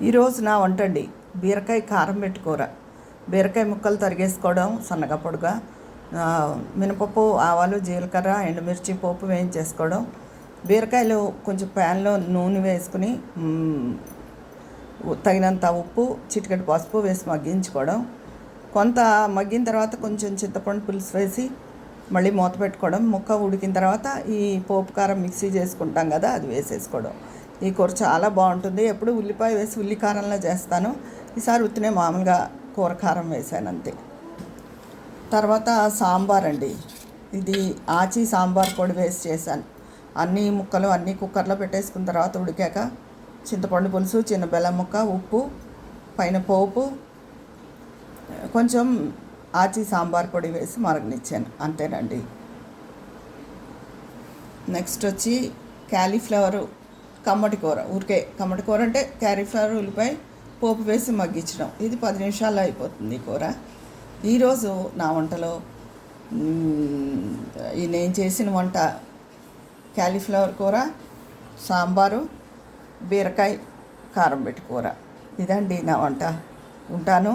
ఈరోజు నా వంట అండి బీరకాయ కారం పెట్టి కూర. బీరకాయ ముక్కలు తరిగేసుకోవడం సన్నగా పొడుగా, మినపప్పు, ఆవాలు, జీలకర్ర, ఎండుమిర్చి పోపు వేయించేసుకోవడం. బీరకాయలు కొంచెం ప్యాన్లో నూనె వేసుకుని తగినంత ఉప్పు, చిటికెడు పసుపు వేసి మగ్గించుకోవడం. కొంత మగ్గిన తర్వాత కొంచెం చింతపండు పులుసు వేసి మళ్ళీ మూత పెట్టుకోవడం. ముక్క ఉడికిన తర్వాత ఈ పోపు కారం మిక్సీ చేసుకుంటాం కదా, అది వేసేసుకోవడం. ఈ కూర చాలా బాగుంటుంది. ఎప్పుడు ఉల్లిపాయ వేసి ఉల్లి కారంలో చేస్తాను, ఈసారి ఉత్తినే మామూలుగా కూర కారం వేసాను అంతే. తర్వాత సాంబార్ అండి, ఇది ఆచి సాంబార్ పొడి వేసి చేశాను. అన్ని ముక్కలు అన్నీ కుక్కర్లో పెట్టేసుకున్న తర్వాత ఉడికాక చింతపండు పులుసు, చిన్న బెల్లం ముక్క, ఉప్పు, పైన పోపు, కొంచెం ఆచి సాంబార్ పొడి వేసి మరగనిచ్చాను, అంతేనండి. నెక్స్ట్ వచ్చి క్యాలీఫ్లవరు కమ్మటి కూర. ఊరికే కమ్మటి కూర అంటే క్యాలీఫ్లవర్, ఉల్లిపాయ పోపు వేసి మగ్గించడం. ఇది 10 నిమిషాల్లో అయిపోతుంది ఈ కూర. ఈరోజు నా వంటలో నేను చేసిన వంట క్యాలీఫ్లవర్ కూర, సాంబారు, బీరకాయ కారం పెట్టి కూర. ఇదండి నా వంట. ఉంటాను.